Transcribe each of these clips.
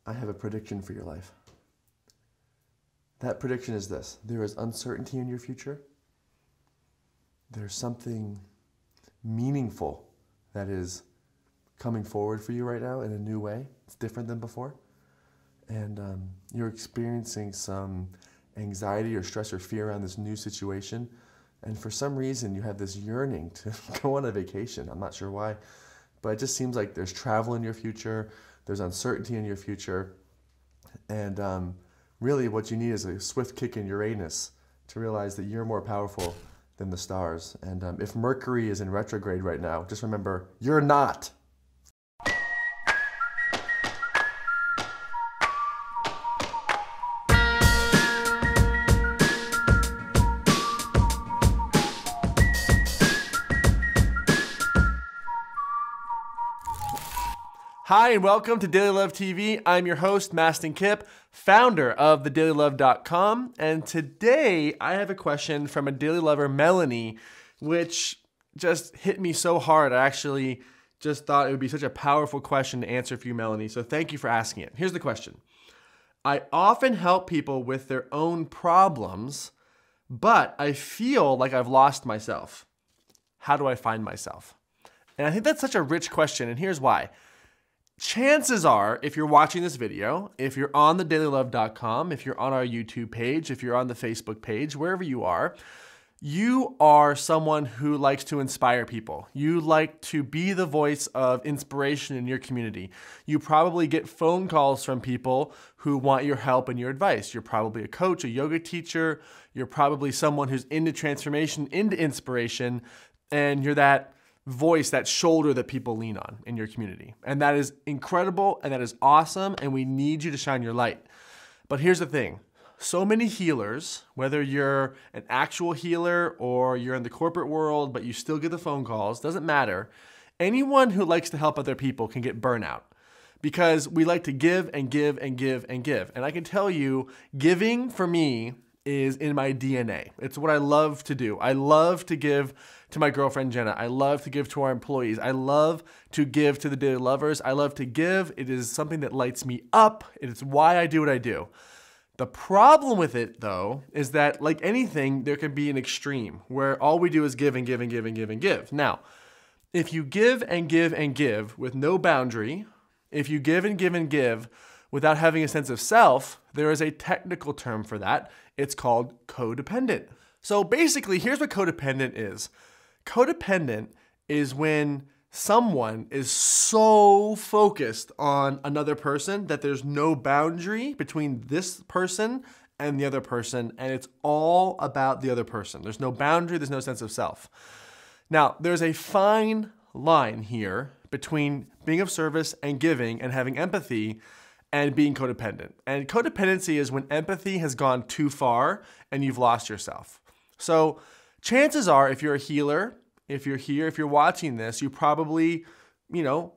I have a prediction for your life. That prediction is this: there is uncertainty in your future. There's something meaningful that is coming forward for you right now in a new way. It's different than before. And you're experiencing some anxiety or stress or fear around this new situation. And for some reason, you have this yearning to go on a vacation. I'm not sure why, but it just seems like there's travel in your future. There's uncertainty in your future. And really what you need is a swift kick in Uranus to realize that you're more powerful than the stars. And if Mercury is in retrograde right now, just remember, you're not. Hi, and welcome to Daily Love TV. I'm your host, Mastin Kipp, founder of thedailylove.com. And today I have a question from a daily lover, Melanie, which just hit me so hard. I actually just thought it would be such a powerful question to answer for you, Melanie. So thank you for asking it. Here's the question. I often help people with their own problems, but I feel like I've lost myself. How do I find myself? And I think that's such a rich question, and here's why. Chances are, if you're watching this video, if you're on thedailylove.com, if you're on our YouTube page, if you're on the Facebook page, wherever you are someone who likes to inspire people. You like to be the voice of inspiration in your community. You probably get phone calls from people who want your help and your advice. You're probably a coach, a yoga teacher. You're probably someone who's into transformation, into inspiration, and you're that voice, that shoulder that people lean on in your community. And that is incredible and that is awesome, and we need you to shine your light. But here's the thing. So many healers, whether you're an actual healer or you're in the corporate world, but you still get the phone calls, doesn't matter. Anyone who likes to help other people can get burnout because we like to give and give and give and give. And I can tell you, giving for me is in my DNA. It's what I love to do. I love to give to my girlfriend, Jenna. I love to give to our employees. I love to give to the daily lovers. I love to give. It is something that lights me up. It is why I do what I do. The problem with it, though, is that like anything, there can be an extreme where all we do is give and give and give and give and give. Now, if you give and give and give with no boundary, if you give and give and give without having a sense of self, there is a technical term for that. It's called codependent. So basically, here's what codependent is. Codependent is when someone is so focused on another person that there's no boundary between this person and the other person, and it's all about the other person. There's no boundary, there's no sense of self. Now, there's a fine line here between being of service and giving and having empathy and being codependent. And codependency is when empathy has gone too far and you've lost yourself. So chances are, if you're a healer, if you're here, if you're watching this, you probably,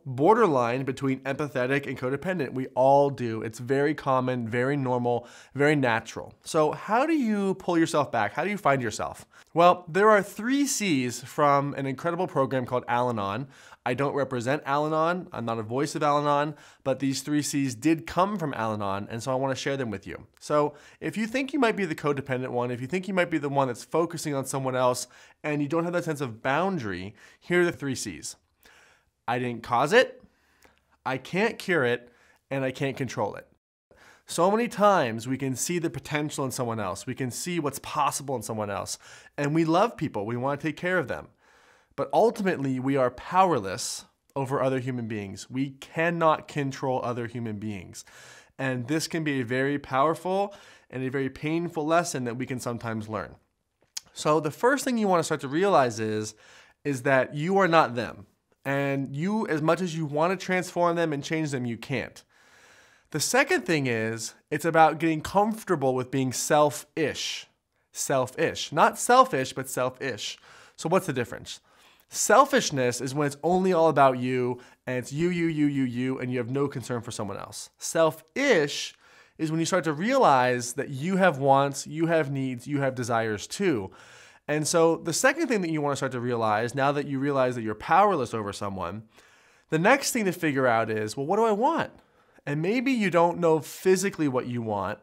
borderline between empathetic and codependent. We all do. It's very common, very normal, very natural. So how do you pull yourself back? How do you find yourself? Well, there are 3 C's from an incredible program called Al-Anon. I don't represent Al-Anon. I'm not a voice of Al-Anon, but these 3 C's did come from Al-Anon, and so I want to share them with you. So if you think you might be the codependent one, if you think you might be the one that's focusing on someone else and you don't have that sense of boundary, here are the 3 C's. I didn't cause it, I can't cure it, and I can't control it. So many times we can see the potential in someone else. We can see what's possible in someone else. And we love people. We want to take care of them. But ultimately, we are powerless over other human beings. We cannot control other human beings. And this can be a very powerful and a very painful lesson that we can sometimes learn. So the first thing you want to start to realize is that you are not them. And you, as much as you want to transform them and change them, you can't. The second thing is, it's about getting comfortable with being selfish. Selfish. Not selfish, but selfish. So what's the difference? Selfishness is when it's only all about you, and it's you, and you have no concern for someone else. Selfish is when you start to realize that you have wants, you have needs, you have desires too. And so the second thing that you want to start to realize, now that you realize that you're powerless over someone, the next thing to figure out is, well, what do I want? And maybe you don't know physically what you want,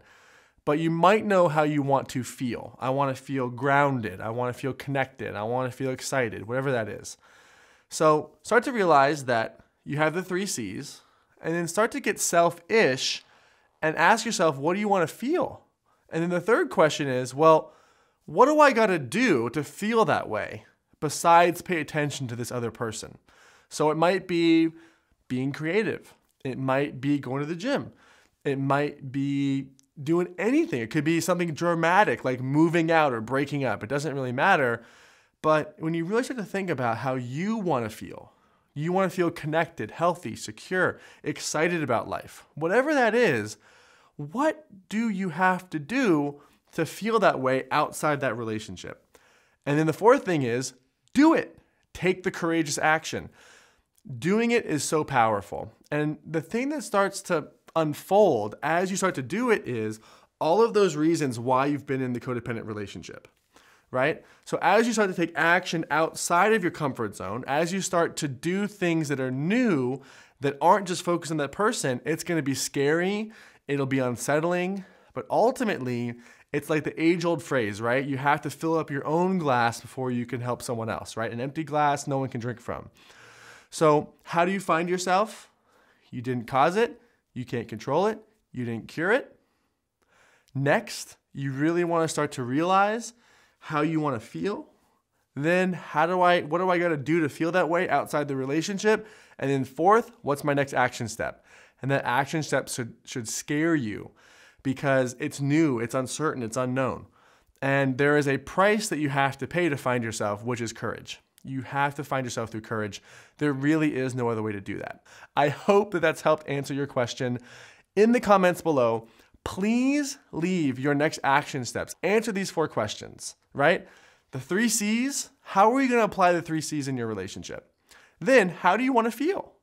but you might know how you want to feel. I want to feel grounded. I want to feel connected. I want to feel excited, whatever that is. So start to realize that you have the 3 C's, and then start to get selfish and ask yourself, what do you want to feel? And then the third question is, well, what do I got to do to feel that way besides pay attention to this other person? So it might be being creative. It might be going to the gym. It might be doing anything. It could be something dramatic like moving out or breaking up. It doesn't really matter. But when you really start to think about how you want to feel connected, healthy, secure, excited about life, whatever that is, what do you have to do to feel that way outside that relationship? And then the fourth thing is, do it. Take the courageous action. Doing it is so powerful. And the thing that starts to unfold as you start to do it is all of those reasons why you've been in the codependent relationship, right? So as you start to take action outside of your comfort zone, as you start to do things that are new, that aren't just focused on that person, it's going to be scary, it'll be unsettling, but ultimately, it's like the age-old phrase, right? You have to fill up your own glass before you can help someone else, right? An empty glass, no one can drink from. So how do you find yourself? You didn't cause it. You can't control it. You didn't cure it. Next, you really want to start to realize how you want to feel. Then what do I got to do to feel that way outside the relationship? And then fourth, what's my next action step? And that action step should scare you because it's new, it's uncertain, it's unknown. And there is a price that you have to pay to find yourself, which is courage. You have to find yourself through courage. There really is no other way to do that. I hope that that's helped answer your question. In the comments below, please leave your next action steps. Answer these 4 questions, right? The 3 C's, how are you going to apply the 3 C's in your relationship? Then, how do you want to feel?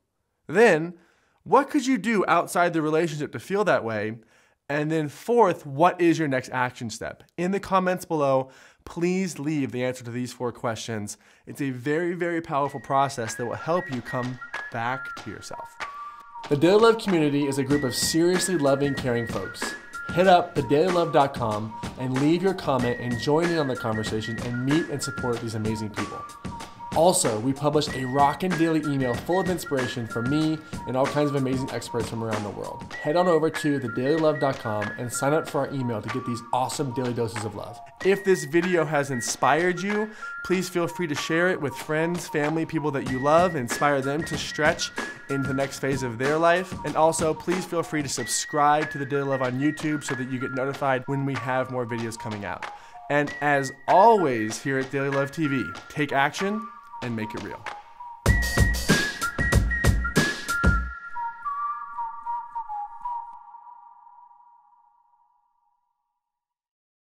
Then, what could you do outside the relationship to feel that way? And then fourth, what is your next action step? In the comments below, please leave the answer to these 4 questions. It's a very, very powerful process that will help you come back to yourself. The Daily Love community is a group of seriously loving, caring folks. Hit up thedailylove.com and leave your comment and join in on the conversation and meet and support these amazing people. Also, we publish a rockin' daily email full of inspiration from me and all kinds of amazing experts from around the world. Head on over to thedailylove.com and sign up for our email to get these awesome daily doses of love. If this video has inspired you, please feel free to share it with friends, family, people that you love, inspire them to stretch into the next phase of their life. And also, please feel free to subscribe to The Daily Love on YouTube so that you get notified when we have more videos coming out. And as always here at Daily Love TV, take action and make it real.